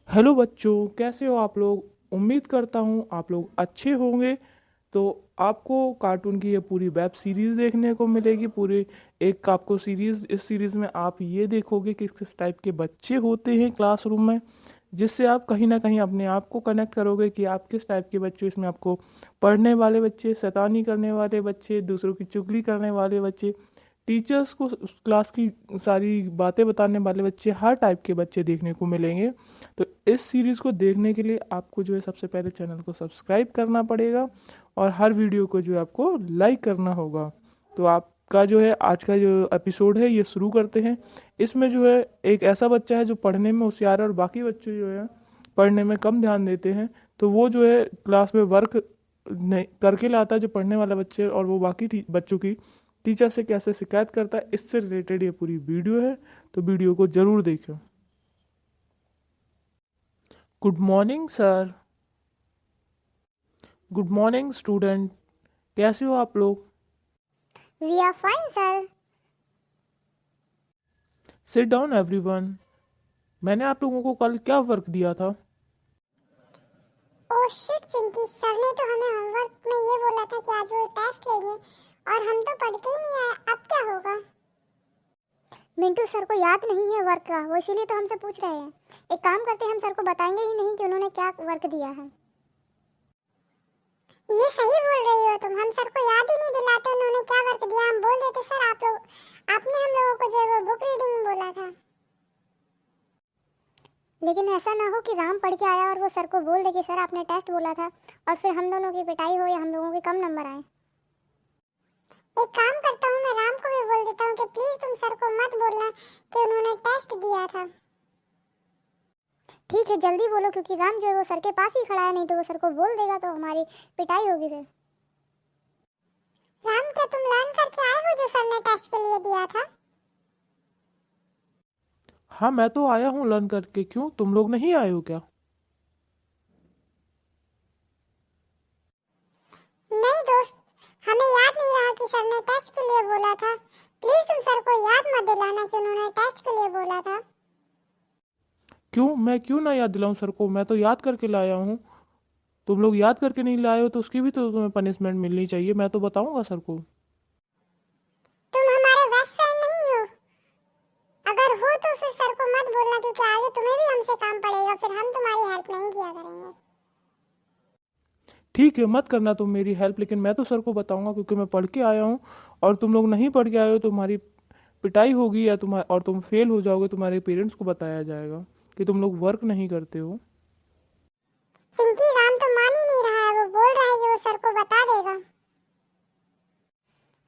Hello बच्चों, कैसे हो आप लोग। उम्मीद करता हूँ आप लोग अच्छे होंगे। तो आपको कार्टून की ये पूरी वेब सीरीज़ देखने को मिलेगी। पूरी एक आपको सीरीज़, इस सीरीज़ में आप ये देखोगे कि किस टाइप के बच्चे होते हैं क्लासरूम में, जिससे आप कहीं ना कहीं अपने आप को कनेक्ट करोगे कि आप किस टाइप के बच्चे। इसमें आपको पढ़ने वाले बच्चे, शैतानी करने वाले बच्चे, दूसरों की चुगली करने वाले बच्चे, टीचर्स को उस क्लास की सारी बातें बताने वाले बच्चे, हर टाइप के बच्चे देखने को मिलेंगे। तो इस सीरीज़ को देखने के लिए आपको जो है सबसे पहले चैनल को सब्सक्राइब करना पड़ेगा और हर वीडियो को जो है आपको लाइक करना होगा। तो आपका जो है आज का जो एपिसोड है ये शुरू करते हैं। इसमें जो है एक ऐसा बच्चा है जो पढ़ने में होशियार है और बाकी बच्चे जो है पढ़ने में कम ध्यान देते हैं। तो वो जो है क्लास में वर्क नहीं करके लाता है जो पढ़ने वाला बच्चे, और वो बाकी बच्चों की टीचर से कैसे शिकायत करता है, इससे रिलेटेड ये पूरी वीडियो है। तो वीडियो को ज़रूर देखें। Good morning sir. Good morning student. कैसे हो आप लोग। We are fine, sir. Sit down everyone. मैंने आप लोगों को कल क्या वर्क दिया था। ओह शिट चिंकी, सर ने तो हमें होमवर्क में ये बोला था कि आज वो टेस्ट लेंगे और हम तो पढ़ के ही नहीं आए। अब क्या होगा? मिंटू सर को याद नहीं है वर्क का, वो इसीलिए तो हमसे पूछ रहे हैं। एक काम करते हैं, हम सर को बताएंगे ही नहीं कि उन्होंने क्या वर्क दिया है। ये सही बोल रही हो तुम, हम सर को याद ही नहीं दिलाते उन्होंने क्या वर्क दिया। हम बोल देते सर आपने हम लोगों को जो है वो बुक रीडिंग बोला था। लेकिन ऐसा ना हो कि राम पढ़ के आया और वो सर को बोल दे कि सर आपने टेस्ट बोला था, और फिर हम दोनों की पिटाई हो या हम लोगों के कम नंबर आए। एक काम करता हूँ, मैं राम को भी बोल देता हूँ कि प्लीज तुम सर को मत बोलना कि उन्होंने टेस्ट दिया था। ठीक है, जल्दी बोलो, क्योंकि राम जो है वो सर के पास ही खड़ा है, नहीं तो वो सर को बोल देगा तो हमारी पिटाई होगी फिर। राम, क्या तुम लर्न करके आए हो जो सर ने टेस्ट के लिए दिया था? हाँ, मैं तो आया हूँ लर्न करके। क्यों, तुम लोग नहीं आए हो क्या। नहीं दोस्त, हमें याद नहीं रहा कि सर ने टेस्ट के लिए बोला था। प्लीज तुम सर को याद मत दिलाना कि उन्होंने टेस्ट के लिए बोला था। क्यों, मैं क्यों ना याद दिलाऊं सर को। मैं तो याद करके लाया हूँ। तुम लोग याद करके नहीं लाए हो तो उसकी भी तो तुम्हें पनिशमेंट मिलनी चाहिए। मैं तो बताऊंगा सर को। तुम हमारे बेस्ट फ्रेंड नहीं हो। अगर हो तो फिर सर को मत बोलना, क्योंकि आगे तुम्हें भी हमसे काम पड़ेगा, फिर हम तुम्हारी हेल्प नहीं किया करेंगे। ठीक है, मत करना तुम मेरी हेल्प, लेकिन मैं तो सर को बताऊंगा क्योंकि मैं पढ़ के आया हूँ। और तुम लोग नहीं पढ़ के आए हो तो तुम्हारी पिटाई होगी, या तुम फेल हो जाओगे। तुम्हारे पेरेंट्स को बताया जाएगा कि तुम लोग वर्क नहीं करते हो। चिंकी, राम तो मान ही नहीं रहा है, वो बोल रहा है कि वो सर को बता देगा।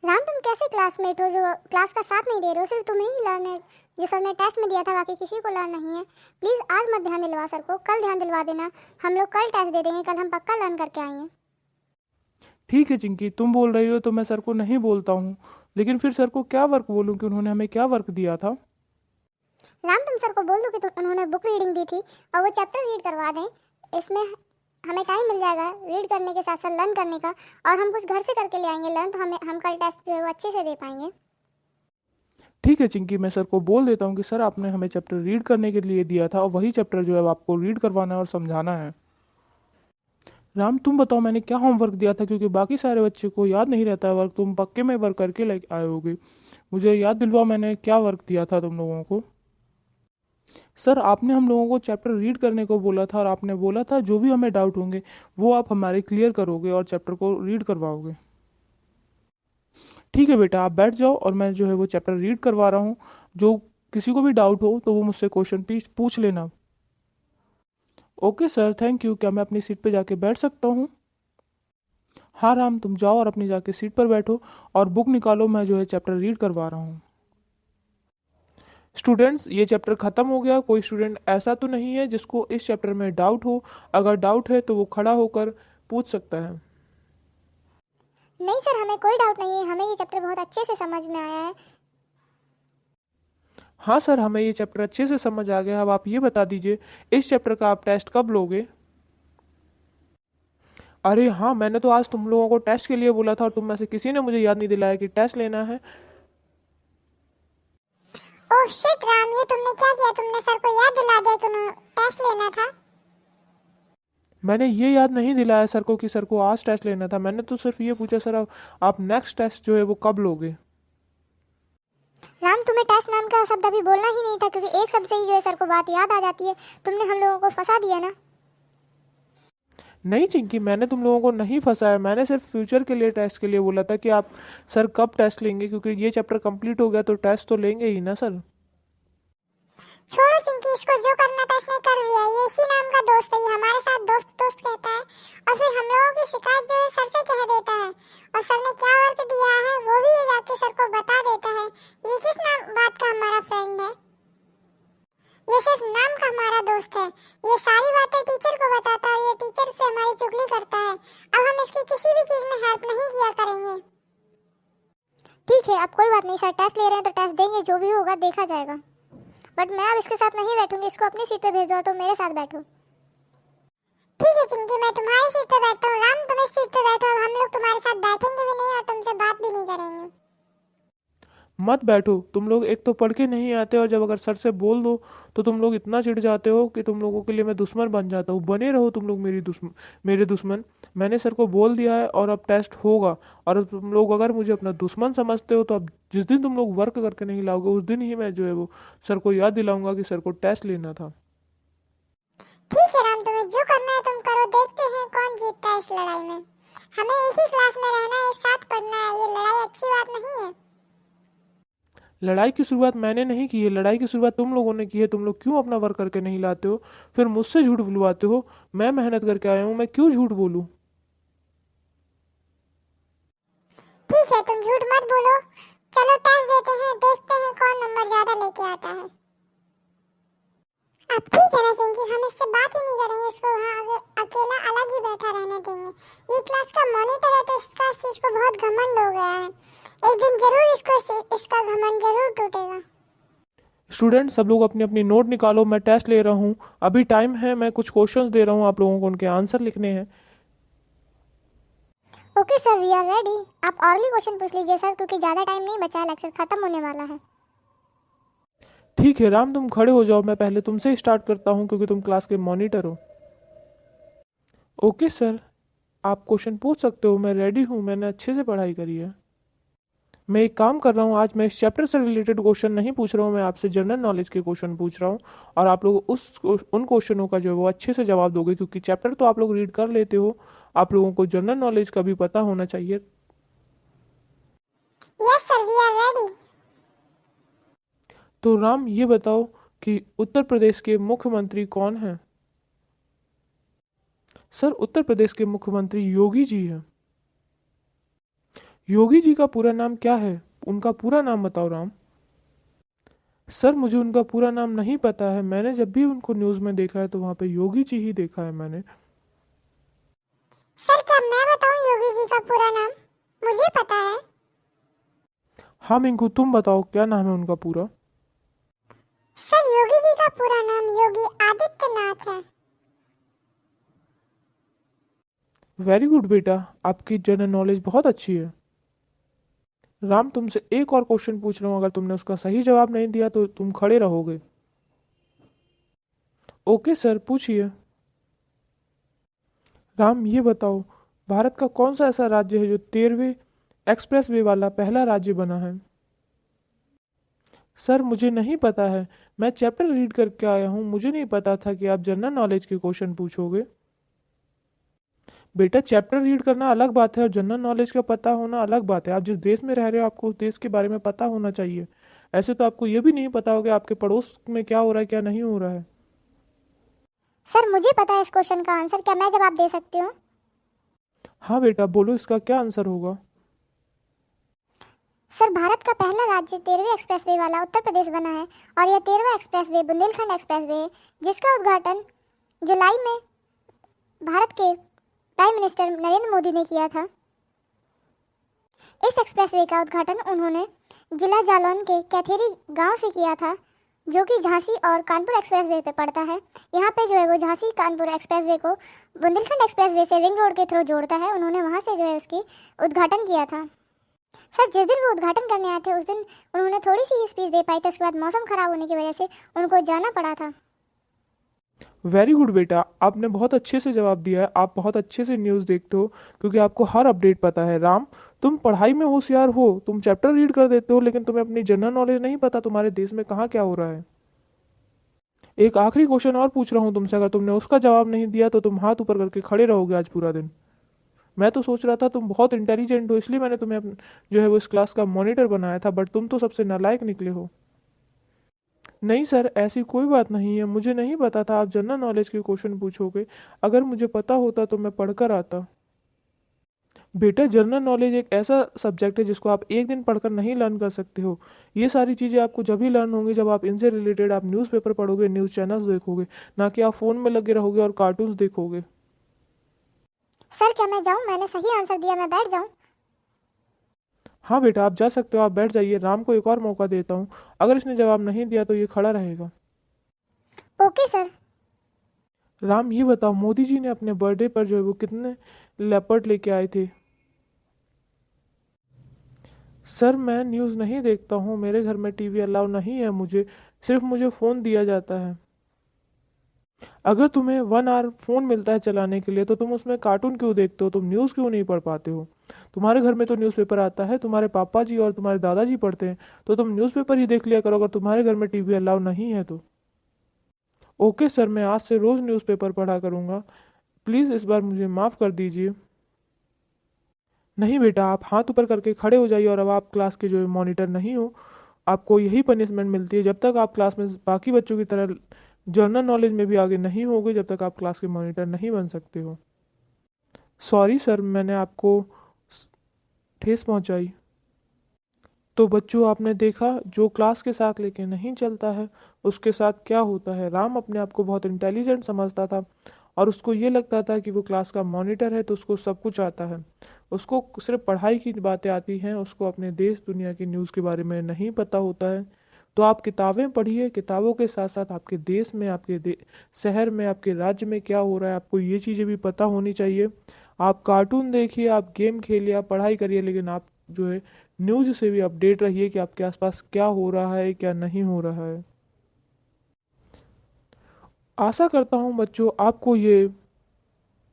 राम, तुम कैसे क्लासमेट हो जो क्लास का साथ नहीं दे रहे हो? सिर्फ तुम्हें ही लर्न है जो सर ने टेस्ट में दिया था, बाकी किसी को लर्न नहीं है। प्लीज आज मत ध्यान दिलवा सर को, कल ध्यान दिलवा देना। हम लोग कल टेस्ट दे देंगे, कल हम पक्का लर्न करके आएंगे। ठीक है चिंकी, तुम बोल रही हो तो मैं सर को नहीं बोलता हूँ। लेकिन फिर सर को क्या वर्क बोलूँ कि उन्होंने हमें क्या वर्क दिया था। राम, तुम सर को बोल दो कि उन्होंने बुक रीडिंग दी थी और वो चैप्टर रीड करवा दें। इसमें हमें टाइम मिल जाएगा रीड करने के साथ साथ लर्न करने का, और हम कुछ घर से करके ले आएंगे लर्न, तो हम कल टेस्ट जो है वो अच्छे से दे पाएंगे। ठीक है चिंकी, मैं सर को बोल देता हूँ कि सर आपने हमें चैप्टर रीड करने के लिए दिया था और वही चैप्टर जो है आपको रीड करवाना है और समझाना है। राम, तुम बताओ मैंने क्या होमवर्क दिया था, क्योंकि बाकी सारे बच्चे को याद नहीं रहता है वर्क। तुम पक्के में वर्क करके ले आए होगे। मुझे याद दिलवाओ मैंने क्या वर्क दिया था तुम लोगों को। सर, आपने हम लोगों को चैप्टर रीड करने को बोला था और आपने बोला था जो भी हमें डाउट होंगे वो आप हमारे क्लियर करोगे और चैप्टर को रीड करवाओगे। ठीक है बेटा, आप बैठ जाओ और मैं जो है वो चैप्टर रीड करवा रहा हूँ। जो किसी को भी डाउट हो तो वो मुझसे क्वेश्चन पूछ लेना। Okay sir, thank you. क्या मैं अपनी सीट पे जाके बैठ सकता हूँ। हाँ राम, तुम जाओ और अपनी जाके सीट पर बैठो और बुक निकालो। मैं जो है चैप्टर रीड करवा रहा हूँ। स्टूडेंट्स, ये चैप्टर ख़त्म हो गया। कोई स्टूडेंट ऐसा तो नहीं है जिसको इस चैप्टर में डाउट हो। अगर डाउट है तो वो खड़ा होकर पूछ सकता है। नहीं सर, हमें कोई डाउट नहीं है, हमें ये चैप्टर बहुत अच्छे से समझ में आया है। हाँ सर, हमें ये चैप्टर अच्छे से समझ आ गया। अब आप ये बता दीजिए इस चैप्टर का आप टेस्ट कब लोगे। अरे हाँ, मैंने तो आज तुम लोगों को टेस्ट के लिए बोला था और तुम में से किसी ने मुझे याद नहीं दिलाया कि टेस्ट लेना है। ओह शिट राम, ये तुमने क्या किया? तुमने सर को याद दिला दिया कि उन्होंने टेस्ट लेना था। मैंने ये याद नहीं दिलाया सर को कि सर को आज टेस्ट लेना था। मैंने तो सिर्फ ये पूछा सर आप नेक्स्ट टेस्ट जो है वो कब लोगे। राम, तुम्हें टेस्ट नाम का शब्द अभी बोलना ही नहीं था, क्योंकि एक शब्द से ही जो है सर को बात याद आ जाती है। तुमने हम लोगों को फंसा दिया ना। नहीं चिंकी, मैंने तुम लोगों को नहीं फंसाया। मैंने सिर्फ फ्यूचर के लिए टेस्ट के लिए बोला था कि आप सर कब टेस्ट लेंगे, क्योंकि ये चैप्टर कंप्लीट हो गया तो टेस्ट तो लेंगे ही ना सर। छोड़ो चिंकी, इसको जो करना था इसने कर दिया। ये इसी नाम का दोस्त है, ये हमारे साथ दोस्त दोस्त कहता है और फिर हम लोगों की शिकायत जो है सर से कह देता है। और सर ने क्या वर्क दिया है वो भी ये जाके सर को बता देता है। ये किस नाम बात का हमारा फ्रेंड है? ये सिर्फ नाम का हमारा दोस्त है। ये सारी बातें टीचर को बताता है और ये टीचर से हमारी चुगली करता है। अब हम इसकी किसी भी चीज में हेल्प नहीं किया करेंगे। ठीक है, अब कोई बात नहीं सर, टेस्ट ले रहे हैं तो टेस्ट देंगे, जो भी होगा देखा जाएगा। बट मैं अब इसके साथ नहीं बैठूंगी, इसको अपनी सीट पे भेज दो तो मेरे साथ बैठो। ठीक है चिंकी, मैं तुम्हारी सीट पे बैठता हूँ। राम, तुम इस सीट पे बैठो। अब हम लोग तुम्हारे साथ बैठेंगे भी नहीं और तुमसे बात भी नहीं करेंगे। मत बैठो, तुम लोग एक तो पढ़ के नहीं आते और जब अगर सर से बोल दो तो तुम लोग इतना चिढ़ जाते हो कि तुम लोगों के लिए मैं दुश्मन बन जाता हूँ। बने रहो तुम लोग मेरे दुश्मन। मैंने सर को बोल दिया है और अब टेस्ट होगा। और अब तुम लोग अगर मुझे अपना दुश्मन समझते हो तो अब जिस दिन तुम लोग वर्क करके नहीं लाओगे उस दिन ही मैं जो है वो सर को याद दिलाऊंगा कि सर को टेस्ट लेना था। ठीक है राम, तुम्हें जो करना है तुम करो। देखते हैं कौन जीतता है इस लड़ाई में। हमें एक ही क्लास में रहना है, एक साथ पढ़ना है। ये लड़ाई अच्छी बात नहीं है। लड़ाई की शुरुआत मैंने नहीं की है, लड़ाई की शुरुआत तुम लोगों ने की है। तुम लोग क्यों अपना वर्क करके नहीं लाते हो, फिर मुझसे झूठ बुलवाते हो। मैं मेहनत करके आया हूँ, मैं क्यों झूठ बोलूँ। ठीक है, तुम झूठ मत बोलो। चलो टेस्ट देते हैं, देखते हैं कौन नंबर ज्यादा लेके आता है। अब ठीक है ना चिंकी, हम इससे बात ही नहीं करेंगे। इसको वहाँ आगे अकेला अलग ही बैठा रहने देंगे। ये क्लास का मॉनिटर है तो इसका इस चीज को बहुत घमंड हो गया है। एक दिन जरूर इसका घमंड जरूर टूटेगा। स्टूडेंट सब लोग अपनी अपनी नोट निकालो, मैं टेस्ट ले रहा हूँ। अभी टाइम है, मैं कुछ क्वेश्चंस दे रहा हूँ, आप लोगों को उनके आंसर लिखने हैं। Okay sir, we are ready. आप अर्ली क्वेश्चन पूछ लीजिए सर, क्योंकि ज़्यादा टाइम नहीं बचा है, लेक्चर खत्म होने वाला है। ठीक है राम, तुम खड़े हो जाओ। मैं पहले तुमसे स्टार्ट करता हूँ क्योंकि तुम क्लास के मॉनिटर हो। ओके सर, आप क्वेश्चन पूछ सकते हो, मैं रेडी हूँ, मैंने अच्छे से पढ़ाई करी है। मैं एक काम कर रहा हूँ, आज मैं इस चैप्टर से रिलेटेड क्वेश्चन नहीं पूछ रहा हूँ, मैं आपसे जनरल नॉलेज के क्वेश्चन पूछ रहा हूँ। और आप लोग उन क्वेश्चनों का जो है वो अच्छे से जवाब दोगे, क्योंकि चैप्टर तो आप लोग रीड कर लेते हो, आप लोगों को जनरल नॉलेज का भी पता होना चाहिए। Yes sir, we are ready. तो राम ये बताओ कि उत्तर प्रदेश के मुख्यमंत्री कौन हैं। सर उत्तर प्रदेश के मुख्यमंत्री योगी जी हैं। योगी जी का पूरा नाम क्या है, उनका पूरा नाम बताओ राम। सर मुझे उनका पूरा नाम नहीं पता है, मैंने जब भी उनको न्यूज़ में देखा है तो वहाँ पे योगी जी ही देखा है मैंने। सर क्या मैं बताऊं योगी जी का पूरा नाम? मुझे पता है। हाँ मिंकू, तुम बताओ क्या नाम है उनका पूरा। सर योगी जी का पूरा नाम योगी आदित्यनाथ है। वेरी गुड बेटा, आपकी जनरल नॉलेज बहुत अच्छी है। राम तुमसे एक और क्वेश्चन पूछ रहा हूँ, अगर तुमने उसका सही जवाब नहीं दिया तो तुम खड़े रहोगे। ओके सर, पूछिए। राम ये बताओ, भारत का कौन सा ऐसा राज्य है जो 13वें एक्सप्रेसवे वाला पहला राज्य बना है। सर मुझे नहीं पता है, मैं चैप्टर रीड करके आया हूँ, मुझे नहीं पता था कि आप जनरल नॉलेज के क्वेश्चन पूछोगे। बेटा चैप्टर रीड करना अलग बात है और जनरल नॉलेज का पता होना अलग बात है। आप जिस देश में रह रहे हो आपको उस देश के बारे में पता होना चाहिए। ऐसे तो आपको ये भी नहीं पता होगा आपके पड़ोस में क्या हो रहा है क्या नहीं हो रहा है। सर मुझे पता है इस क्वेश्चन का आंसर, क्या मैं जवाब दे सकती हूँ? हाँ बेटा बोलो, इसका क्या आंसर होगा। सर भारत का पहला राज्य 13वें एक्सप्रेसवे वाला उत्तर प्रदेश बना है और यह 13वां एक्सप्रेसवे बुंदेलखंड एक्सप्रेसवे है, जिसका उद्घाटन जुलाई में भारत के प्राइम मिनिस्टर नरेंद्र मोदी ने किया था। इस एक्सप्रेसवे का उद्घाटन उन्होंने जिला जालौन के कैथेरी गांव से किया था, जो कि झांसी और कानपुर एक्सप्रेसवे पे पड़ता है। यहाँ पे जो है वो झांसी कानपुर एक्सप्रेसवे को बुंदेलखंड एक्सप्रेसवे से रिंग रोड के थ्रू जोड़ता है। उन्होंने वहाँ से जो है उसकी उद्घाटन किया था। सर जिस दिन वो उद्घाटन करने आए थे उस दिन उन्होंने थोड़ी सी स्पीच दे पाई थी, उसके बाद मौसम खराब होने की वजह से उनको जाना पड़ा था। वेरी गुड बेटा, आपने बहुत अच्छे से जवाब दिया है। आप बहुत अच्छे से न्यूज़ देखते हो क्योंकि आपको हर अपडेट पता है। राम, तुम पढ़ाई में होशियार हो, तुम चैप्टर रीड कर देते हो, लेकिन तुम्हें अपनी जनरल नॉलेज नहीं पता तुम्हारे देश में कहाँ क्या हो रहा है। एक आखिरी क्वेश्चन और पूछ रहा हूँ तुमसे, अगर तुमने उसका जवाब नहीं दिया तो तुम हाथ ऊपर करके खड़े रहोगे आज पूरा दिन। मैं तो सोच रहा था तुम बहुत इंटेलिजेंट हो, इसलिए मैंने तुम्हें जो है वो इस क्लास का मॉनिटर बनाया था, बट तुम तो सबसे नालायक निकले हो। नहीं सर, ऐसी कोई बात नहीं है, मुझे नहीं पता था आप जनरल नॉलेज के क्वेश्चन पूछोगे। अगर मुझे पता होता तो मैं पढ़कर आता। बेटा, जनरल नॉलेज एक ऐसा सब्जेक्ट है जिसको आप एक दिन पढ़कर नहीं लर्न कर सकते हो। ये सारी चीज़ें आपको जब ही लर्न होंगी जब आप इनसे रिलेटेड आप न्यूज़पेपर पढ़ोगे, न्यूज़ चैनल्स देखोगे, ना कि आप फ़ोन में लगे रहोगे और कार्टून्स देखोगे। सर क्या मैं जाऊँ? मैंने सही आंसर दिया, मैं बैठ जाऊँ? हाँ बेटा, आप जा सकते हो, आप बैठ जाइए। राम को एक और मौका देता हूँ, अगर इसने जवाब नहीं दिया तो ये खड़ा रहेगा। Okay sir. राम, ये बताओ, मोदी जी ने अपने बर्थडे पर जो है वो कितने लेपर्ड लेके आए थे? सर, मैं न्यूज़ नहीं देखता हूँ, मेरे घर में टीवी अलाउ नहीं है, मुझे फ़ोन दिया जाता है। अगर तुम्हें 1 आवर फ़ोन मिलता है चलाने के लिए तो तुम उसमें कार्टून क्यों देखते हो? तुम न्यूज़ क्यों नहीं पढ़ पाते हो? तुम्हारे घर में तो न्यूज़पेपर आता है, तुम्हारे पापा जी और तुम्हारे दादाजी पढ़ते हैं, तो तुम न्यूज़पेपर ही देख लिया करो अगर तुम्हारे घर में टीवी अलाउ नहीं है तो। ओके सर, मैं आज से रोज़ न्यूज़पेपर पढ़ा करूँगा। प्लीज़ इस बार मुझे माफ़ कर दीजिए। नहीं बेटा, आप हाथ ऊपर करके खड़े हो जाइए और अब आप क्लास के जो मॉनिटर नहीं हो। आपको यही पनिशमेंट मिलती है, जब तक आप क्लास में बाकी बच्चों की तरह जनरल नॉलेज में भी आगे नहीं होगे, जब तक आप क्लास के मॉनिटर नहीं बन सकते हो। सॉरी सर, मैंने आपको ठेस पहुंचाई। तो बच्चों, आपने देखा, जो क्लास के साथ लेके नहीं चलता है उसके साथ क्या होता है। राम अपने आप को बहुत इंटेलिजेंट समझता था और उसको ये लगता था कि वो क्लास का मॉनिटर है तो उसको सब कुछ आता है। उसको सिर्फ पढ़ाई की बातें आती हैं, उसको अपने देश दुनिया की न्यूज़ के बारे में नहीं पता होता है। तो आप किताबें पढ़िए, किताबों के साथ साथ आपके देश में, शहर में, आपके राज्य में क्या हो रहा है आपको ये चीज़ें भी पता होनी चाहिए। आप कार्टून देखिए, आप गेम खेलिए, आप पढ़ाई करिए, लेकिन आप जो है न्यूज़ से भी अपडेट रहिए कि आपके आसपास क्या हो रहा है, क्या नहीं हो रहा है। आशा करता हूँ बच्चों आपको ये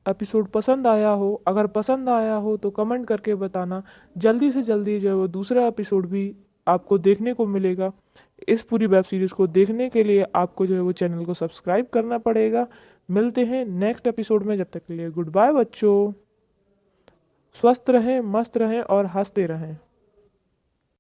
एपिसोड पसंद आया हो। अगर पसंद आया हो तो कमेंट करके बताना। जल्दी से जल्दी जो है वो दूसरा एपिसोड भी आपको देखने को मिलेगा। इस पूरी वेब सीरीज़ को देखने के लिए आपको जो है वो चैनल को सब्सक्राइब करना पड़ेगा। मिलते हैं नेक्स्ट एपिसोड में, जब तक के लिए गुड बाय बच्चों। स्वस्थ रहें, मस्त रहें और हंसते रहें।